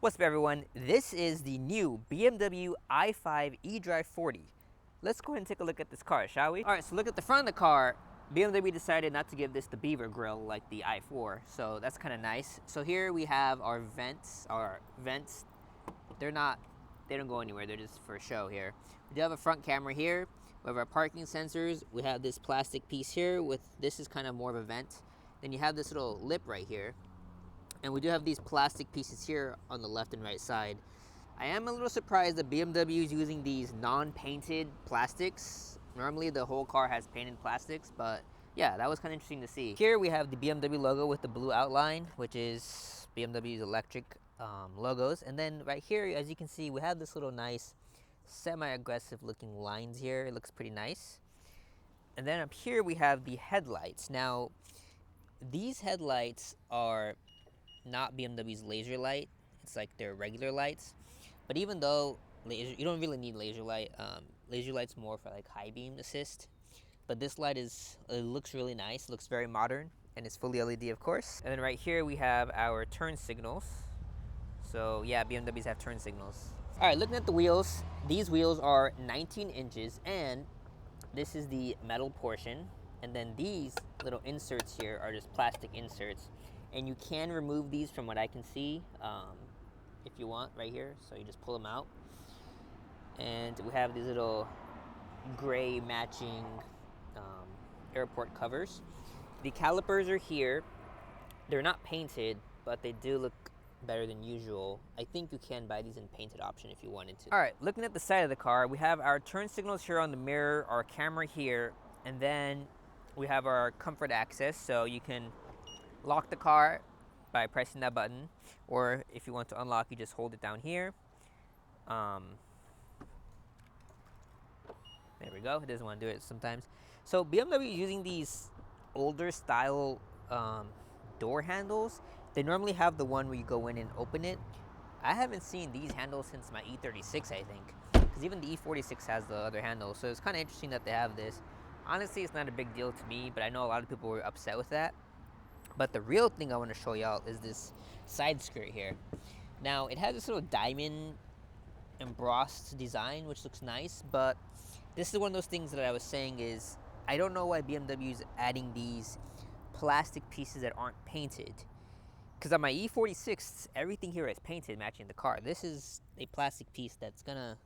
What's up everyone, this is the new BMW i5 eDrive 40. Let's go ahead and take a look at this car, shall we? Alright, so look at the front of the car. BMW decided not to give this the beaver grille like the i4, so that's kind of nice. So here we have our vents. They don't go anywhere, they're just for show here. We do have a front camera here. We have our parking sensors. We have this plastic piece here this is kind of more of a vent. Then you have this little lip right here. And we do have these plastic pieces here on the left and right side. I am a little surprised that BMW is using these non-painted plastics. Normally the whole car has painted plastics, but yeah, that was kind of interesting to see. Here we have the BMW logo with the blue outline, which is BMW's electric logos. And then right here, as you can see, we have this little nice semi-aggressive looking lines here. It looks pretty nice. And then up here we have the headlights. Now, these headlights are not BMW's laser light. It's like their regular lights. But even though you don't really need laser light. Laser light's more for like high beam assist. But this light it looks really nice. Looks very modern, and it's fully LED, of course. And then right here we have our turn signals. So yeah, BMWs have turn signals. All right, looking at the wheels. These wheels are 19 inches, and this is the metal portion. And then these little inserts here are just plastic inserts. And you can remove these from what I can see if you want right here. So you just pull them out. And we have these little gray matching airport covers. The calipers are here. They're not painted, but they do look better than usual. I think you can buy these in painted option if you wanted to. All right, looking at the side of the car, we have our turn signals here on the mirror, our camera here, and then we have our comfort access. So you can lock the car by pressing that button, or if you want to unlock, you just hold it down here. There we go. It doesn't want to do it sometimes. So BMW is using these older style door handles. They normally have the one where you go in and open it. I haven't seen these handles since my E36, I think, because even the E46 has the other handle. So it's kind of interesting that they have this. Honestly, it's not a big deal to me, but I know a lot of people were upset with that. But the real thing I want to show y'all is this side skirt here. Now, it has this little diamond embossed design, which looks nice, but this is one of those things that I was saying is, I don't know why BMW is adding these plastic pieces that aren't painted. Because on my E46, everything here is painted, matching the car. This is a plastic piece that's gonna,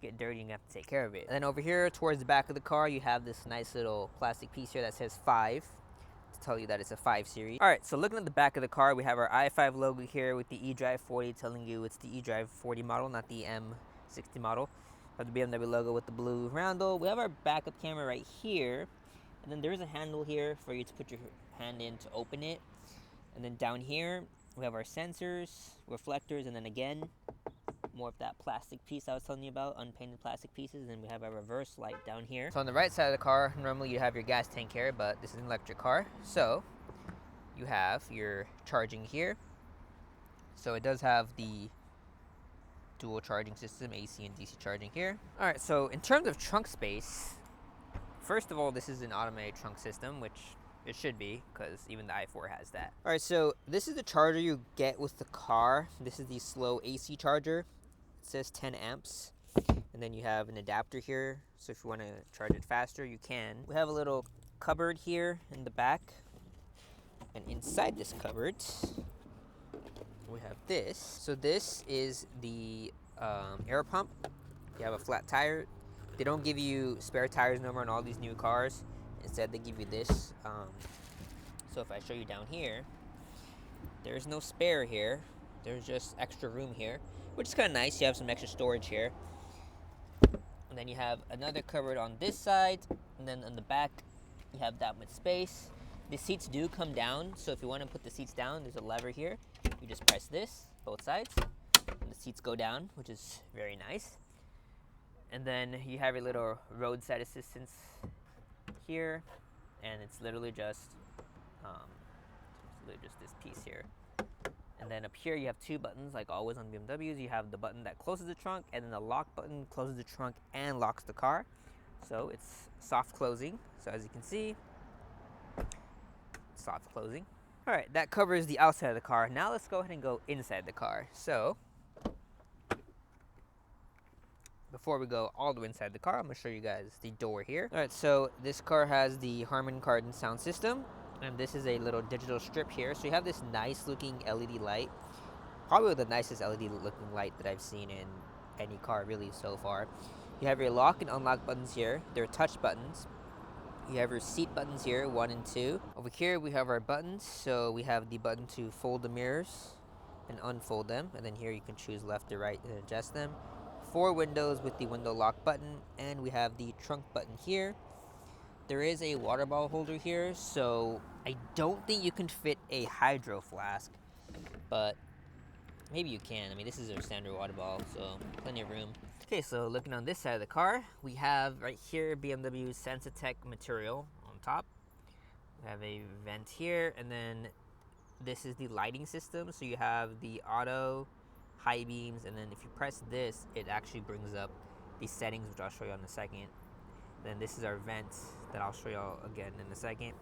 get dirty and you have to take care of it. And then over here, towards the back of the car, you have this nice little plastic piece here that says 5. Tell you that it's a 5 series. All right, so looking at the back of the car, we have our i5 logo here with the eDrive 40 telling you it's the eDrive 40 model, not the M60 model. We have the BMW logo with the blue roundel. We have our backup camera right here, and then there is a handle here for you to put your hand in to open it. And then down here, we have our sensors, reflectors, and then again, more of that plastic piece I was telling you about, unpainted plastic pieces. And then we have our reverse light down here. So on the right side of the car, normally you have your gas tank here, but this is an electric car. So you have your charging here. So it does have the dual charging system, AC and DC charging here. All right, so in terms of trunk space, first of all, this is an automated trunk system, which it should be, because even the i4 has that. All right, so this is the charger you get with the car. This is the slow AC charger. It says 10 amps. And then you have an adapter here, so if you want to charge it faster, you can. We have a little cupboard here in the back. And inside this cupboard, we have this. So this is the air pump. You have a flat tire. They don't give you spare tires no more on all these new cars. Instead, they give you this. So if I show you down here, there's no spare here. There's just extra room here, which is kind of nice. You have some extra storage here. And then you have another cupboard on this side. And then on the back, you have that much space. The seats do come down. So if you want to put the seats down, there's a lever here. You just press this, both sides. And the seats go down, which is very nice. And then you have your little roadside assistance here, and it's literally just this piece here. And then up here you have two buttons, like always on BMWs. You have the button that closes the trunk, and then the lock button closes the trunk and locks the car. So it's soft closing. So as you can see, soft closing. All right, that covers the outside of the car. Now let's go ahead and go inside the car. So before we go all the way inside the car, I'm gonna show you guys the door here. All right, so this car has the Harman Kardon sound system, and this is a little digital strip here. So you have this nice looking LED light, probably the nicest LED looking light that I've seen in any car really so far. You have your lock and unlock buttons here. They're touch buttons. You have your seat buttons here, 1 and 2. Over here we have our buttons. So we have the button to fold the mirrors and unfold them, and then here you can choose left or right and adjust them. 4 windows with the window lock button, and we have the trunk button here. There is a water bottle holder here, so I don't think you can fit a hydro flask, but maybe you can. I mean, this is a standard water bottle, so plenty of room. Okay, so looking on this side of the car, we have right here BMW Sensatech material on top. We have a vent here, and then this is the lighting system. So you have the auto, high beams, and then if you press this, it actually brings up the settings, which I'll show you in a second. Then this is our vent that I'll show you again in a second.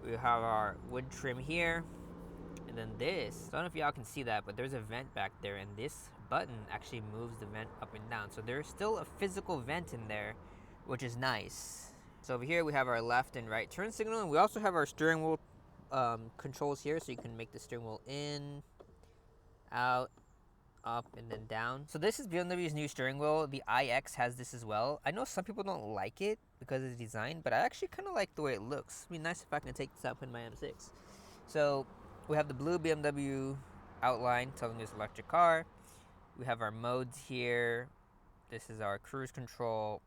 We have our wood trim here, and then this, I don't know if y'all can see that, but there's a vent back there, and this button actually moves the vent up and down. So there's still a physical vent in there, which is nice. So over here we have our left and right turn signal, and we also have our steering wheel controls here, so you can make the steering wheel in, out, up, and then down. So this is BMW's new steering wheel. The iX has this as well. I know some people don't like it because of the design, but I actually kind of like the way it looks. It'd be nice if I can take this out in my M6. So we have the blue BMW outline telling this electric car. We have our modes here. This is our cruise control,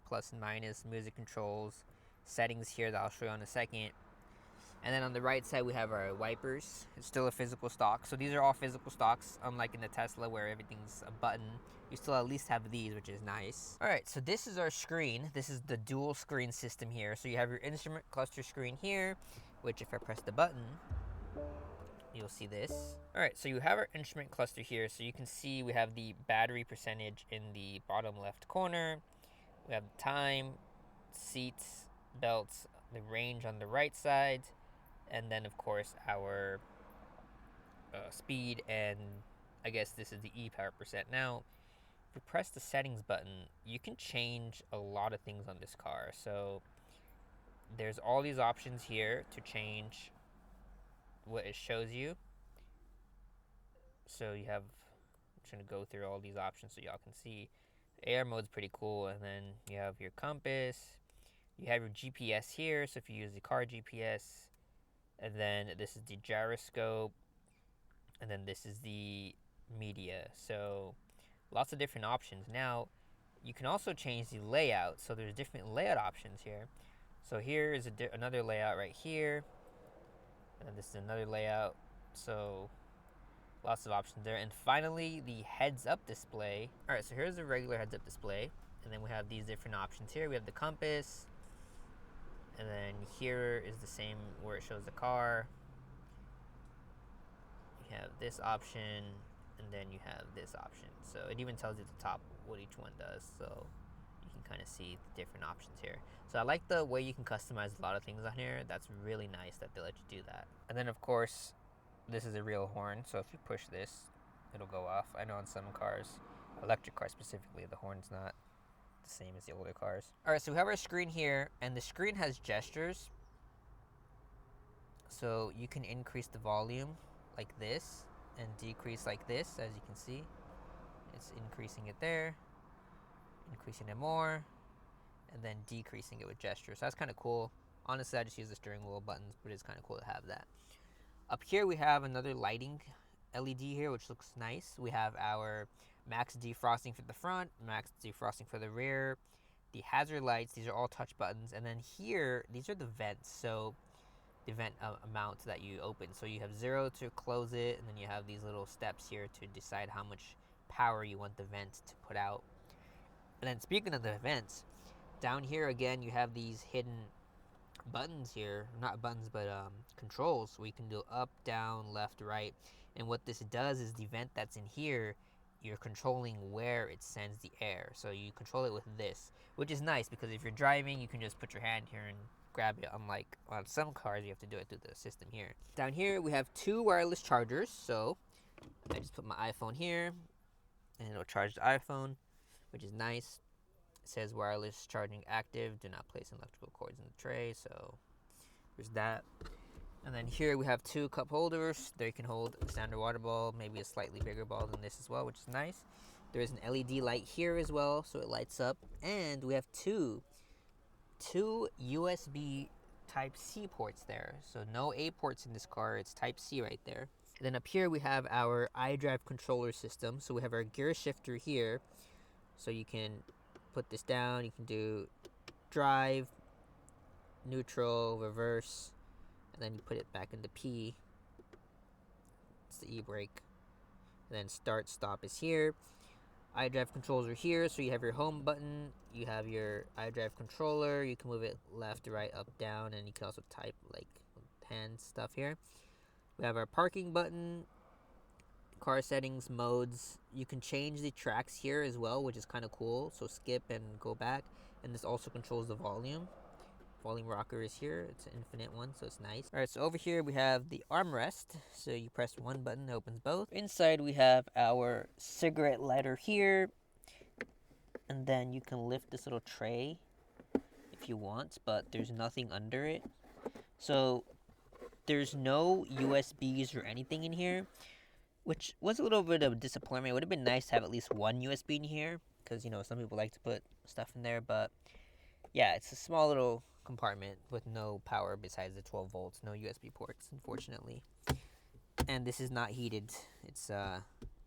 plus and minus, music controls, settings here that I'll show you in a second. And then on the right side, we have our wipers. It's still a physical stock. So these are all physical stocks, unlike in the Tesla where everything's a button. You still at least have these, which is nice. All right, so this is our screen. This is the dual screen system here. So you have your instrument cluster screen here, which if I press the button, you'll see this. All right, so you have our instrument cluster here. So you can see we have the battery percentage in the bottom left corner. We have time, seats, belts, the range on the right side, and then of course our speed, and I guess this is the e-power percent. Now, if you press the settings button, you can change a lot of things on this car. So there's all these options here to change what it shows you. So you have, I'm just gonna go through all these options so y'all can see. Air mode's pretty cool, and then you have your compass, you have your GPS here, so if you use the car GPS, and then this is the gyroscope, and then this is the media. So lots of different options. Now you can also change the layout, so there's different layout options here. So here is another layout right here, and then this is another layout. So lots of options there. And finally, the heads-up display. All right, so here's the regular heads-up display, and then we have these different options here. We have the compass, and then here is the same where it shows the car. You have this option, and then you have this option. So it even tells you at the top what each one does, so you can kind of see the different options here. So I like the way you can customize a lot of things on here. That's really nice that they let you do that. And then of course, this is a real horn, so if you push this, it'll go off. I know on some cars, electric cars specifically, the horn's not the same as the older cars. All right, so we have our screen here, and the screen has gestures. So you can increase the volume like this and decrease like this, as you can see. It's increasing it there, increasing it more, and then decreasing it with gestures. So that's kind of cool. Honestly, I just use the steering wheel buttons, but it's kind of cool to have that. Up here we have another lighting LED here, which looks nice. We have our max defrosting for the front, max defrosting for the rear, the hazard lights. These are all touch buttons. And then here, these are the vents. So the vent amount that you open. So you have 0 to close it, and then you have these little steps here to decide how much power you want the vent to put out. And then speaking of the vents, down here again, you have these hidden buttons here, not buttons, but controls. So we can do up, down, left, right. And what this does is the vent that's in here, you're controlling where it sends the air. So you control it with this, which is nice because if you're driving, you can just put your hand here and grab it, unlike on some cars you have to do it through the system here. Down here we have 2 wireless chargers, so I just put my iPhone here and it'll charge the iPhone, which is nice. It says wireless charging active, do not place electrical cords in the tray, so there's that. And then here we have 2 cup holders. There you can hold a standard water ball, maybe a slightly bigger ball than this as well, which is nice. There is an LED light here as well, so it lights up. And we have two USB Type-C ports there. So no A ports in this car, it's Type-C right there. And then up here we have our iDrive controller system. So we have our gear shifter here. So you can put this down, you can do drive, neutral, reverse, and then you put it back into P. It's the e-brake. And then start, stop is here. iDrive controls are here, so you have your home button, you have your iDrive controller, you can move it left, right, up, down, and you can also type like hand stuff here. We have our parking button, car settings, modes. You can change the tracks here as well, which is kind of cool, so skip and go back. And this also controls the volume. Volume rocker is here, it's an infinite one, so it's nice. Alright, so over here we have the armrest, so you press one button, it opens both. Inside we have our cigarette lighter here, and then you can lift this little tray if you want, but there's nothing under it. So there's no USBs or anything in here, which was a little bit of a disappointment. It would have been nice to have at least one USB in here, because, you know, some people like to put stuff in there, but yeah, it's a small little compartment with no power besides the 12 volts, no USB ports, unfortunately. And this is not heated, it's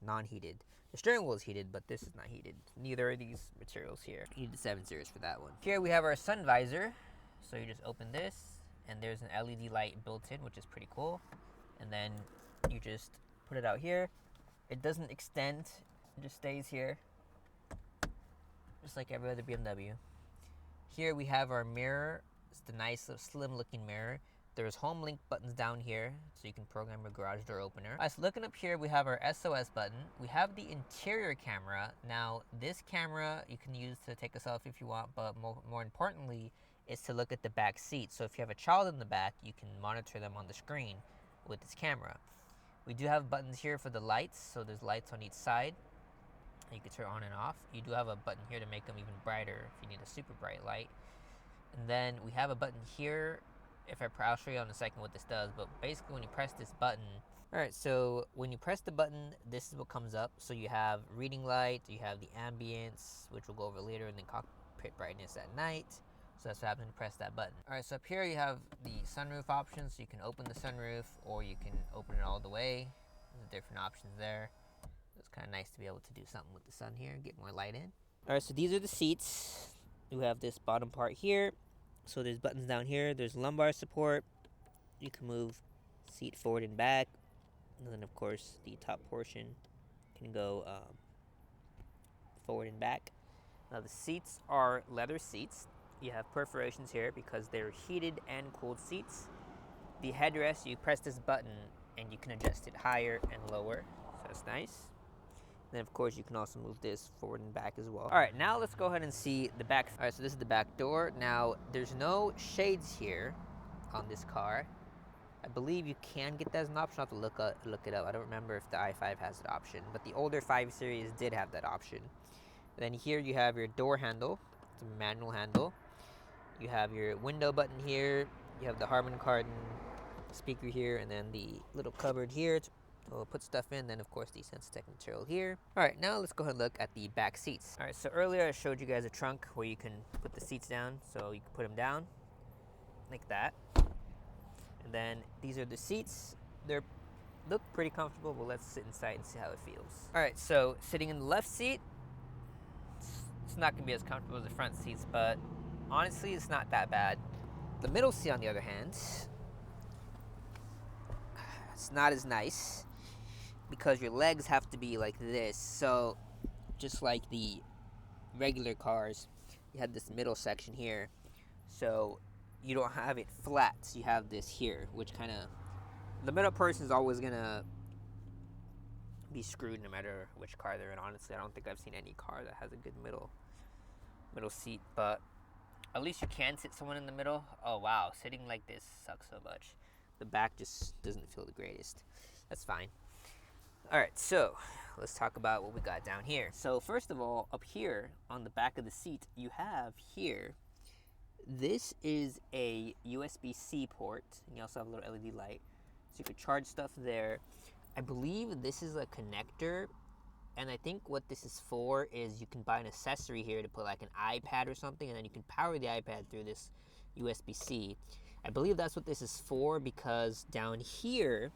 non-heated. The steering wheel is heated, but this is not heated. Neither are these materials here. You need the 7 series for that one. Here we have our sun visor. So you just open this, and there's an LED light built in, which is pretty cool. And then you just put it out here. It doesn't extend, it just stays here, just like every other BMW. Here we have our mirror. It's the nice little slim looking mirror. There's home link buttons down here, so you can program a garage door opener. Alright, so looking up here, we have our SOS button. We have the interior camera. Now, this camera you can use to take a selfie if you want, but more importantly, is to look at the back seat. So if you have a child in the back, you can monitor them on the screen with this camera. We do have buttons here for the lights, so there's lights on each side. You can turn on and off. You do have a button here to make them even brighter if you need a super bright light. And then we have a button here. I'll show you in a second what this does, but basically when you press this button, alright, so when you press the button, this is what comes up. So you have reading light, you have the ambience, which we'll go over later, and then cockpit brightness at night. So that's what happens when you press that button. Alright, so up here you have the sunroof options. So you can open the sunroof, or you can open it all the way. There's different options there. It's kind of nice to be able to do something with the sun here, get more light in. Alright, so these are the seats. You have this bottom part here. So there's buttons down here. There's lumbar support. You can move seat forward and back. And then, of course, the top portion can go forward and back. Now, the seats are leather seats. You have perforations here because they're heated and cooled seats. The headrest, you press this button and you can adjust it higher and lower. So that's nice. Then, of course, you can also move this forward and back as well. All right, now let's go ahead and see the back. All right, so this is the back door. Now, there's no shades here on this car. I believe you can get that as an option. I'll have to look it up. I don't remember if the i5 has that option, but the older 5 Series did have that option. And then here you have your door handle. It's a manual handle. You have your window button here. You have the Harman Kardon speaker here, and then the little cupboard here to put stuff in, then of course the Sensitech material here. Alright, now let's go ahead and look at the back seats. Alright, so earlier I showed you guys a trunk where you can put the seats down, so you can put them down like that. And then these are the seats. They look pretty comfortable, but let's sit inside and see how it feels. Alright, so sitting in the left seat, it's not going to be as comfortable as the front seats, but honestly it's not that bad. The middle seat, on the other hand, it's not as nice, because your legs have to be like this. So just like the regular cars, you have this middle section here, so you don't have it flat. So you have this here, which kind of, the middle person is always gonna be screwed no matter which car they're in. Honestly, I don't think I've seen any car that has a good middle seat. But At least you can sit someone in the middle. Oh wow, sitting like this sucks so much. The back just doesn't feel the greatest. That's fine. All right, so let's talk about what we got down here. So first of all, up here on the back of the seat, you have here, this is a USB-C port. And you also have a little LED light. So you could charge stuff there. I believe this is a connector. And I think what this is for is you can buy an accessory here to put like an iPad or something, and then you can power the iPad through this USB-C. I believe that's what this is for, because down here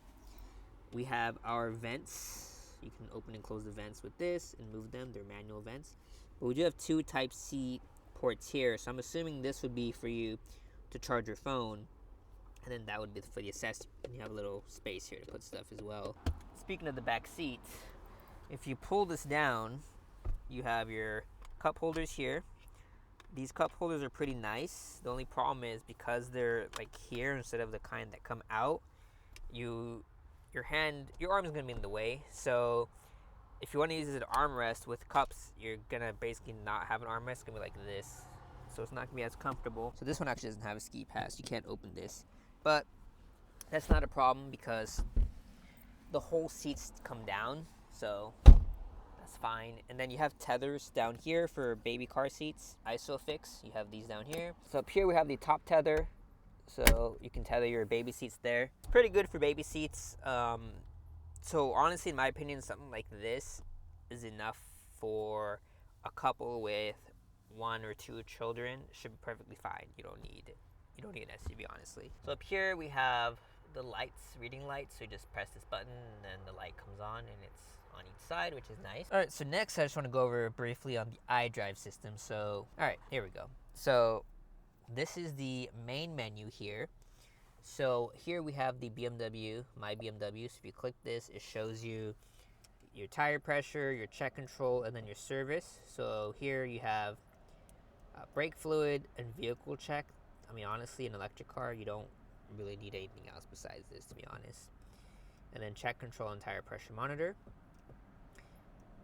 we have our vents. You can open and close the vents with this and move them. They're manual vents. But we do have two Type-C ports here, so I'm assuming this would be for you to charge your phone, and then that would be for the accessory. And you have a little space here to put stuff as well. Speaking of the back seat, if you pull this down, you have your cup holders here. These cup holders are pretty nice. The only problem is because they're like here instead of the kind that come out, your arm is gonna be in the way. So if you want to use it as an armrest with cups, you're gonna basically not have an armrest. It's gonna be like this, so it's not gonna be as comfortable. So this one actually doesn't have a ski pass. You can't open this, but that's not a problem because the whole seats come down, so that's fine. And then you have tethers down here for baby car seats. ISOFIX, you have these down here. So up here we have the top tether, so you can tether your baby seats there. It's pretty good for baby seats. So honestly, in my opinion, something like this is enough for a couple with 1 or 2 children. Should be perfectly fine. You don't need an SUV, honestly. So up here we have the lights, reading lights. So you just press this button and then the light comes on, and it's on each side, which is nice. All right, so next I just want to go over briefly on the iDrive system. So, all right, here we go. So this is the main menu here. So here we have the BMW, My BMW. So if you click this, it shows you your tire pressure, your check control, and then your service. So here you have brake fluid and vehicle check. I mean, honestly, an electric car, you don't really need anything else besides this, to be honest. And then check control and tire pressure monitor.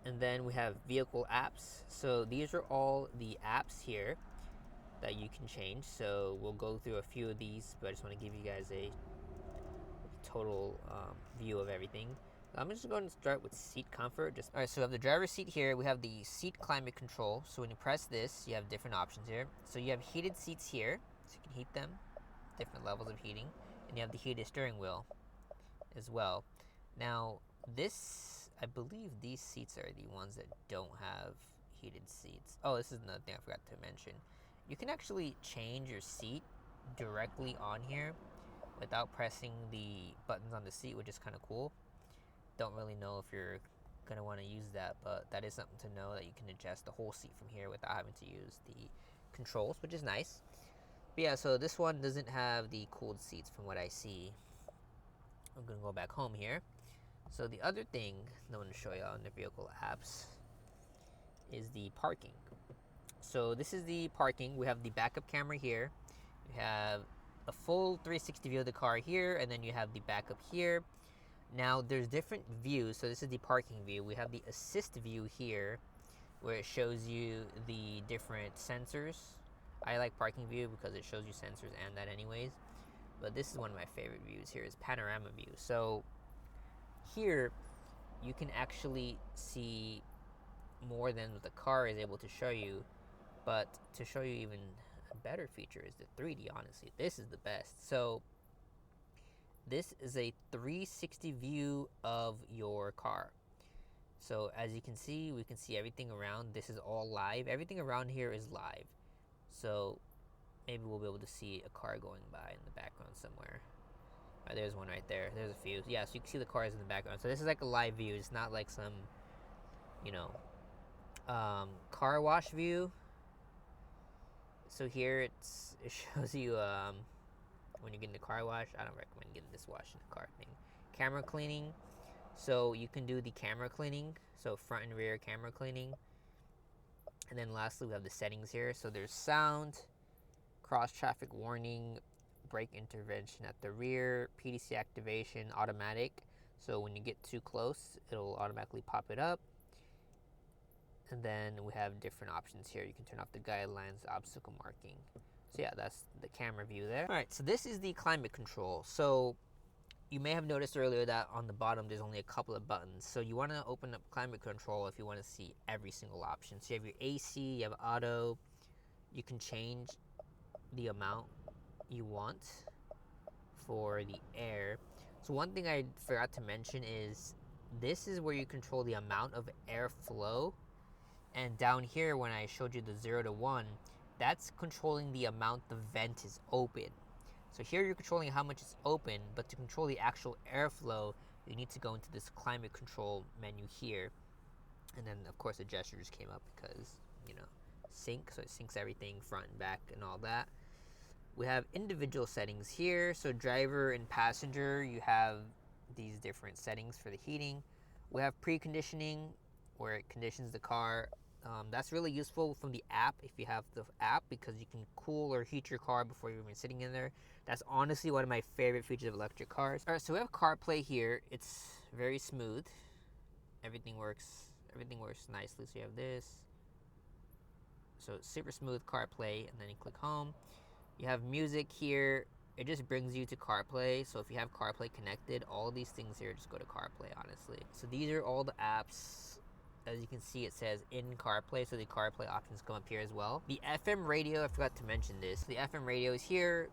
And then we have vehicle apps. So these are all the apps here that you can change. So we'll go through a few of these, but I just want to give you guys a total view of everything. I'm just going to start with seat comfort. All right, so we have the driver's seat here. We have the seat climate control. So when you press this, you have different options here. So you have heated seats here, so you can heat them, different levels of heating. And you have the heated steering wheel as well. Now this, I believe these seats are the ones that don't have heated seats. Oh, this is another thing I forgot to mention. You can actually change your seat directly on here without pressing the buttons on the seat, which is kind of cool. Don't really know if you're gonna want to use that, but that is something to know, that you can adjust the whole seat from here without having to use the controls, which is nice. But yeah, so this one doesn't have the cooled seats from what I see. I'm gonna go back home here. So the other thing I want to show you on the vehicle apps is the parking. So this is the parking. We have the backup camera here. You have a full 360 view of the car here, and then you have the backup here. Now there's different views. So this is the parking view. We have the assist view here, where it shows you the different sensors. I like parking view because it shows you sensors and that anyways. But this is one of my favorite views here, is panorama view. So here you can actually see more than what the car is able to show you. But to show you even a better feature is the 3D, honestly. This is the best. So this is a 360 view of your car. So as you can see, we can see everything around. This is all live. Everything around here is live. So maybe we'll be able to see a car going by in the background somewhere. Oh, there's one right there. There's a few. Yeah, so you can see the cars in the background. So this is like a live view. It's not like some, car wash view. So here it shows you when you're getting the car wash. I don't recommend getting this wash in the car thing. Camera cleaning. So you can do the camera cleaning. So front and rear camera cleaning. And then lastly, we have the settings here. So there's sound, cross traffic warning, brake intervention at the rear, PDC activation, automatic. So when you get too close, it'll automatically pop it up. And then we have different options here. You can turn off the guidelines, obstacle marking. So yeah, that's the camera view there. All right, so this is the climate control. So you may have noticed earlier that on the bottom there's only a couple of buttons. So you want to open up climate control if you want to see every single option. So you have your AC, you have auto. You can change the amount you want for the air. So one thing I forgot to mention is this is where you control the amount of airflow. And down here, when I showed you the 0 to 1, that's controlling the amount the vent is open. So here you're controlling how much is open, but to control the actual airflow, you need to go into this climate control menu here. And then of course the gesture just came up because, you know, sync, so it syncs everything front and back and all that. We have individual settings here. So driver and passenger, you have these different settings for the heating. We have preconditioning, where it conditions the car. That's really useful from the app if you have the app, because you can cool or heat your car before you're even sitting in there. That's honestly one of my favorite features of electric cars. All right, so we have CarPlay here. It's very smooth. Everything works nicely. So you have this. So it's super smooth CarPlay, and then you click home. You have music here. It just brings you to CarPlay. So if you have CarPlay connected, all these things here just go to CarPlay, honestly. So these are all the apps. As you can see, it says in CarPlay, so the CarPlay options come up here as well. The FM radio, I forgot to mention this. The FM radio is here.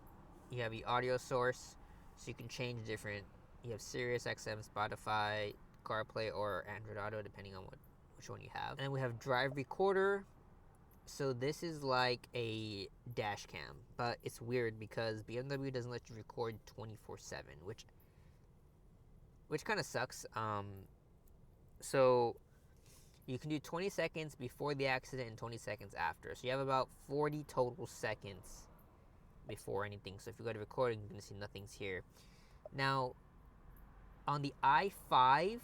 You have the audio source, so you can change different. You have Sirius XM, Spotify, CarPlay, or Android Auto, depending on which one you have. And then we have Drive Recorder. So this is like a dash cam, but it's weird because BMW doesn't let you record 24/7, which kind of sucks. So you can do 20 seconds before the accident and 20 seconds after. So you have about 40 total seconds before anything. So if you go to recording, you're going to see nothing's here. Now, on the i5,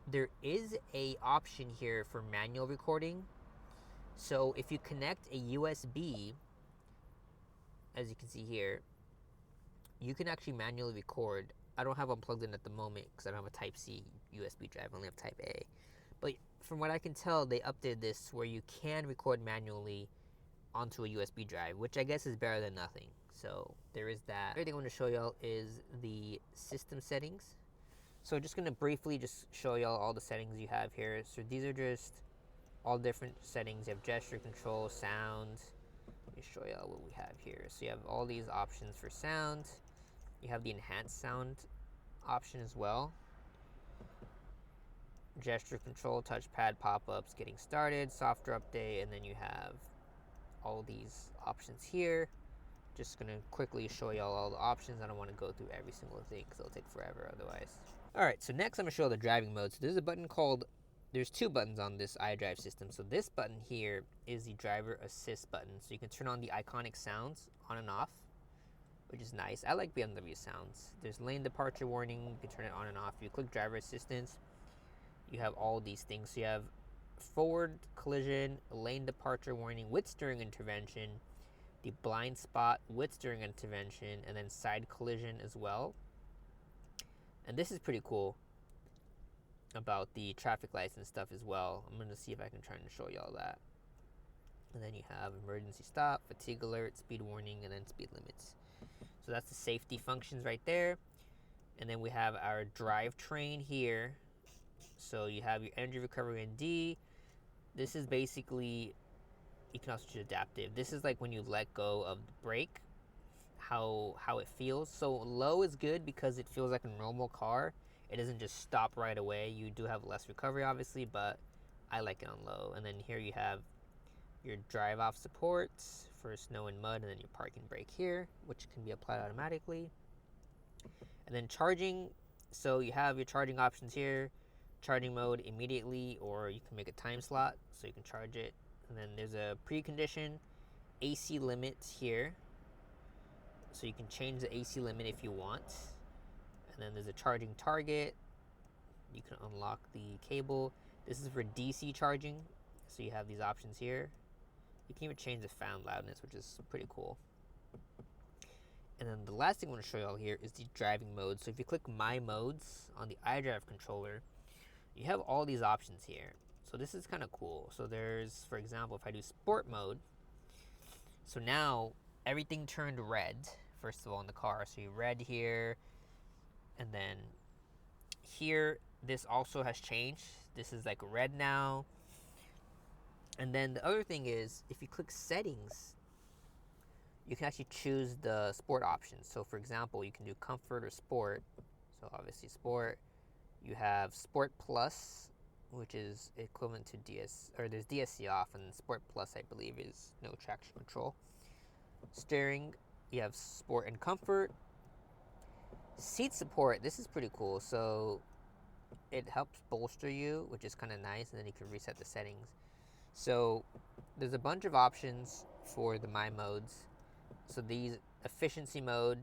there is a option here for manual recording. So if you connect a USB, as you can see here, you can actually manually record. I don't have one plugged in at the moment because I don't have a Type-C USB drive. I only have Type-A. But from what I can tell, they updated this where you can record manually onto a USB drive, which I guess is better than nothing. So there is that. Everything I want to show y'all is the system settings. So just going to briefly just show y'all all the settings you have here. So these are just all different settings. You have gesture control, sound. Let me show y'all what we have here. So you have all these options for sound. You have the enhanced sound option as well. Gesture control, touchpad pop-ups, getting started, software update, and then you have all these options here. Just gonna quickly show y'all all the options. I don't want to go through every single thing because it'll take forever otherwise. All right, so next I'm gonna show the driving mode. So there's a button called, there's two buttons on this iDrive system. So this button here is the driver assist button. So you can turn on the iconic sounds on and off, which is nice. I like BMW sounds. There's lane departure warning. You can turn it on and off. If you click driver assistance, you have all these things. So you have forward collision, lane departure warning with steering intervention, the blind spot with steering intervention, and then side collision as well. And this is pretty cool about the traffic lights and stuff as well. I'm going to see if I can try and show y'all that. And then you have emergency stop, fatigue alert, speed warning, and then speed limits. So that's the safety functions right there. And then we have our drivetrain here. So you have your energy recovery and D. This is basically, you can also choose adaptive. This is like when you let go of the brake, how it feels. So low is good because it feels like a normal car. It doesn't just stop right away. You do have less recovery obviously, but I like it on low. And then here you have your drive off supports for snow and mud, and then your parking brake here, which can be applied automatically. And then charging, so you have your charging options here. Charging mode immediately, or you can make a time slot so you can charge it. And then there's a precondition AC limit here, so you can change the AC limit if you want. And then there's a charging target. You can unlock the cable. This is for DC charging, so you have these options here. You can even change the fan loudness, which is pretty cool. And then the last thing I want to show you all here is the driving mode. So if you click My Modes on the iDrive controller, you have all these options here. So this is kind of cool. So there's, for example, if I do sport mode, so now everything turned red, first of all, in the car. So you red here, and then here, this also has changed. This is like red now. And then the other thing is, if you click settings, you can actually choose the sport options. So for example, you can do comfort or sport. So obviously sport. You have Sport Plus, which is equivalent to there's DSC off, and Sport Plus, I believe, is no traction control. Steering, you have Sport and Comfort. Seat support, this is pretty cool. So it helps bolster you, which is kind of nice, and then you can reset the settings. So there's a bunch of options for the My modes. So these, efficiency mode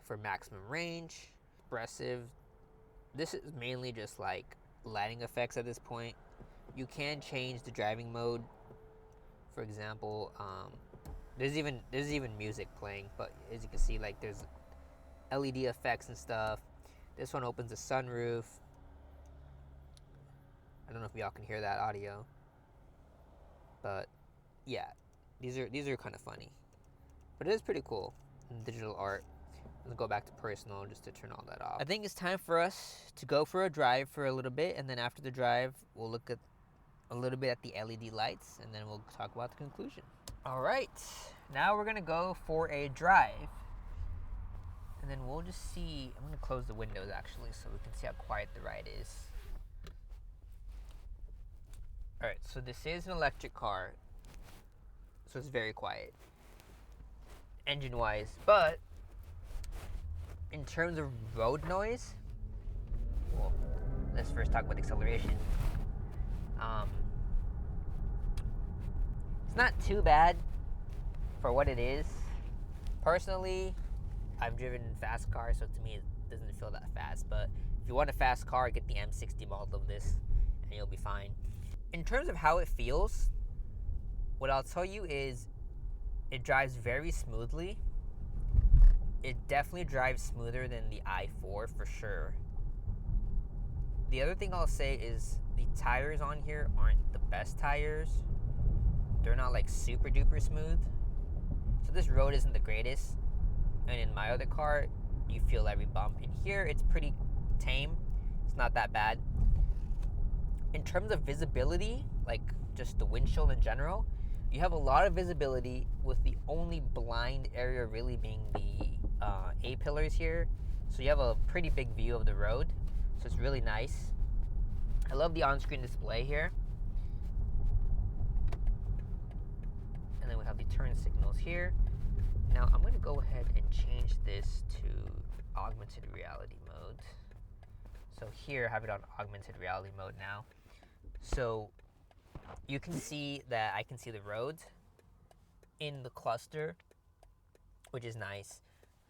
for maximum range, expressive. This is mainly just like lighting effects at this point. You can change the driving mode. For example, there's even music playing, but as you can see, like there's LED effects and stuff. This one opens the sunroof. I don't know if y'all can hear that audio, but yeah, these are kind of funny, but it is pretty cool. Digital art. Let's go back to personal just to turn all that off. I think it's time for us to go for a drive for a little bit, and then after the drive, we'll look at a little bit at the LED lights, and then we'll talk about the conclusion. All right, now we're gonna go for a drive, and then we'll just see. I'm gonna close the windows actually, so we can see how quiet the ride is. All right, so this is an electric car, so it's very quiet, engine-wise, but in terms of road noise, well, let's first talk about acceleration. It's not too bad for what it is. Personally, I've driven fast cars, so to me it doesn't feel that fast. But if you want a fast car, get the M60 model of this, and you'll be fine. In terms of how it feels, what I'll tell you is it drives very smoothly. It definitely drives smoother than the i4 for sure. The other thing I'll say is the tires on here aren't the best tires. They're not like super duper smooth. So this road isn't the greatest. And in my other car, you feel every bump. In here, it's pretty tame. It's not that bad. In terms of visibility, like just the windshield in general, you have a lot of visibility with the only blind area really being the A-pillars here. So you have a pretty big view of the road. So it's really nice. I love the on-screen display here. And then we have the turn signals here. Now I'm going to go ahead and change this to augmented reality mode. So here I have it on augmented reality mode now. So you can see that I can see the roads in the cluster, which is nice.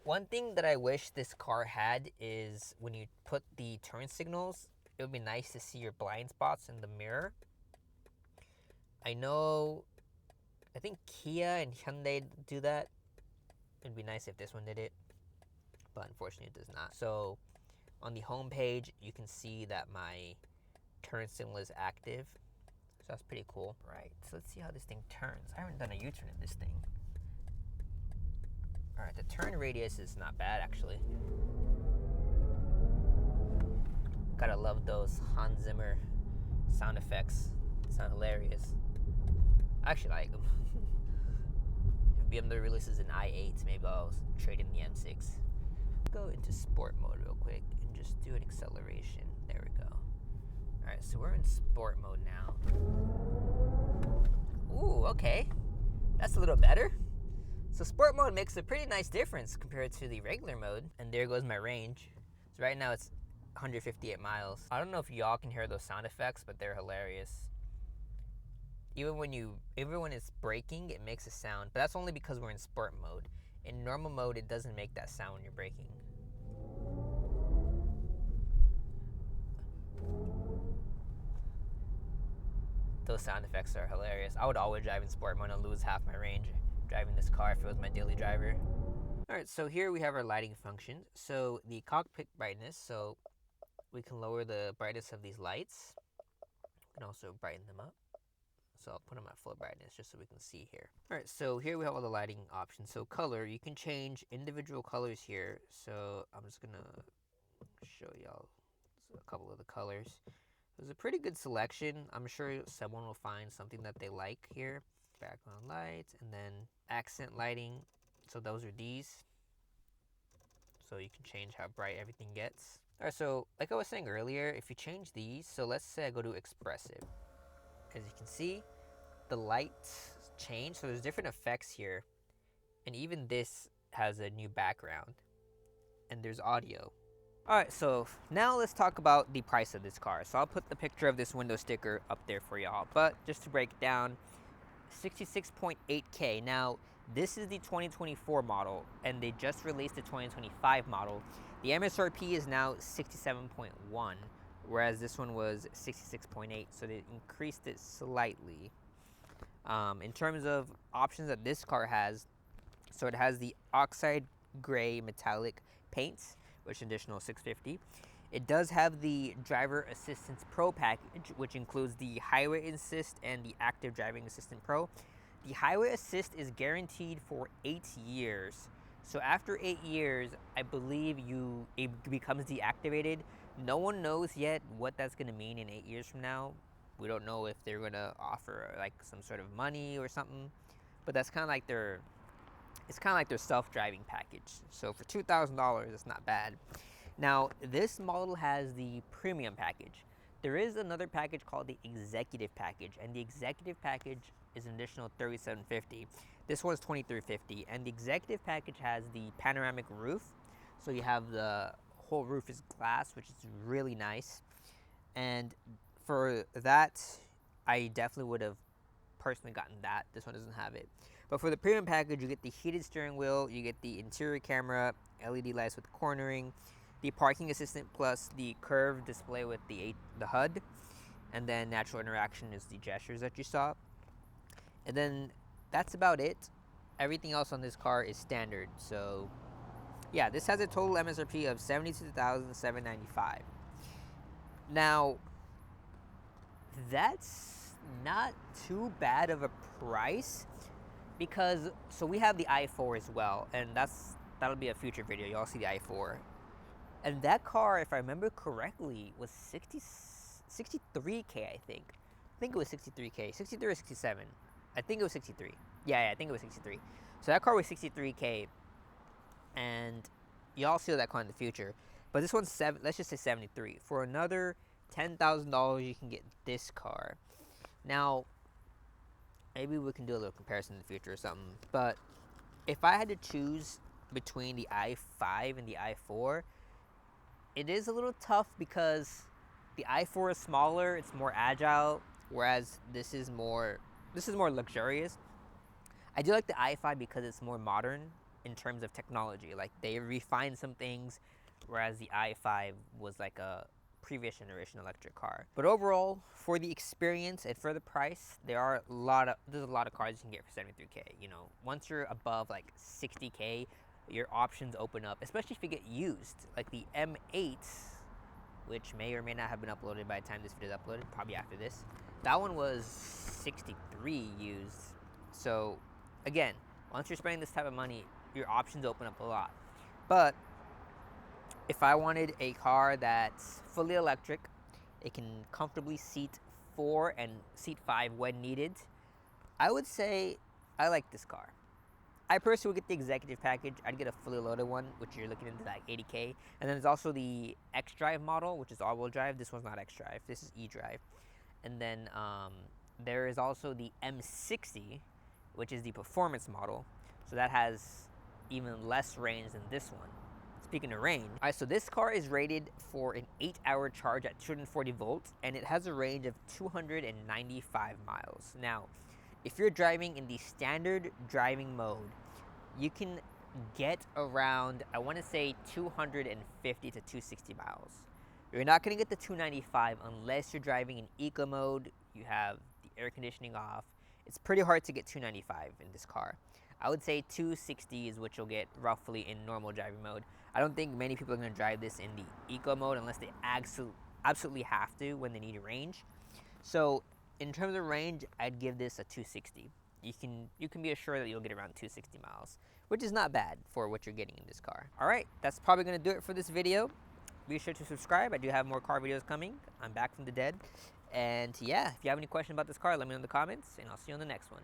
One thing that I wish this car had is when you put the turn signals, it would be nice to see your blind spots in the mirror. I think Kia and Hyundai do that. It'd be nice if this one did it, but unfortunately it does not. So on the home page, you can see that my turn signal is active. So that's pretty cool. Right, so let's see how this thing turns. I haven't done a U-turn in this thing. All right, the turn radius is not bad actually. Gotta love those Hans Zimmer sound effects. They sound hilarious. I actually like them. If BMW releases an i8, maybe I'll trade in the M6. Go into sport mode real quick and just do an acceleration. There we go. All right, so we're in sport mode now. Ooh, okay. That's a little better. So sport mode makes a pretty nice difference compared to the regular mode. And there goes my range. So right now it's 158 miles. I don't know if y'all can hear those sound effects, but they're hilarious. Even when it's braking, it makes a sound. But that's only because we're in sport mode. In normal mode, it doesn't make that sound when you're braking. Those sound effects are hilarious. I would always drive in sport mode and lose half my range driving this car if it was my daily driver. Alright, so here we have our lighting functions. So the cockpit brightness, so we can lower the brightness of these lights. can also brighten them up. So I'll put them at full brightness just so we can see here. All right, so here we have all the lighting options. So color, you can change individual colors here. So I'm just gonna show y'all a couple of the colors. There's a pretty good selection. I'm sure someone will find something that they like here. Background lights, and then accent lighting. So those are these. So you can change how bright everything gets. All right, so like I was saying earlier, if you change these, so let's say I go to expressive. As you can see, the lights change, so there's different effects here. And even this has a new background. And there's audio. Alright, so now let's talk about the price of this car. So I'll put the picture of this window sticker up there for y'all. But just to break it down, 66.8K. Now, this is the 2024 model, and they just released the 2025 model. The MSRP is now 67.1, whereas this one was 66.8, so they increased it slightly. In terms of options that this car has, so it has the oxide gray metallic paints, which is additional $650. It does have the driver assistance pro package, which includes the highway assist and the active driving assistant pro. The highway assist is guaranteed for 8 years. So after 8 years, I believe it becomes deactivated. No one knows yet what that's going to mean in 8 years from now. We don't know if they're going to offer like some sort of money or something, but that's kind of like their self-driving package. So for $2,000, it's not bad. Now, this model has the premium package. There is another package called the executive package, and the executive package is an additional $3,750. This one's $2,350, and the executive package has the panoramic roof. So you have the whole roof is glass, which is really nice. And for that, I definitely would have personally gotten that. This one doesn't have it. But for the premium package, you get the heated steering wheel, you get the interior camera, LED lights with cornering, the parking assistant plus the curved display with the HUD, and then natural interaction is the gestures that you saw. And then that's about it. Everything else on this car is standard. So yeah, this has a total MSRP of $72,795. Now, that's not too bad of a price, because so we have the i4 as well, and that'll be a future video. Y'all see the i4, and that car, if I remember correctly, was 63K. I think it was 63K, 63 or 67. I think it was 63. Yeah, I think it was 63. So that car was 63K, and y'all see that car in the future. But this one's let's just say 73. For another $10,000, you can get this car. Now, maybe we can do a little comparison in the future or something. But if I had to choose between the i5 and the i4, it is a little tough because the i4 is smaller, it's more agile, whereas this is more luxurious. I do like the i5 because it's more modern in terms of technology. Like, they refined some things, whereas the i5 was like a previous generation electric car. But overall, for the experience and for the price, there's a lot of cars you can get for 73K. You know, once you're above like 60K, your options open up, especially if you get used. Like the M8, which may or may not have been uploaded by the time this video is uploaded, probably after this. That one was 63 used. So again, once you're spending this type of money, your options open up a lot. But if I wanted a car that's fully electric, it can comfortably seat 4 and seat 5 when needed, I would say I like this car. I personally would get the executive package. I'd get a fully loaded one, which you're looking into like 80K. And then there's also the xDrive model, which is all-wheel drive. This one's not xDrive. This is eDrive. And then there is also the M60, which is the performance model. So that has even less range than this one. Speaking of range, all right, so this car is rated for an 8-hour charge at 240 volts, and it has a range of 295 miles. Now, if you're driving in the standard driving mode, you can get around, I want to say 250 to 260 miles. You're not going to get the 295 unless you're driving in eco mode, you have the air conditioning off. It's pretty hard to get 295 in this car. I would say 260 is what you'll get roughly in normal driving mode. I don't think many people are going to drive this in the eco mode unless they absolutely have to when they need range. So in terms of range, I'd give this a 260. You can be assured that you'll get around 260 miles, which is not bad for what you're getting in this car. All right, that's probably gonna do it for this video. Be sure to subscribe. I do have more car videos coming. I'm back from the dead. And yeah, if you have any questions about this car, let me know in the comments, and I'll see you on the next one.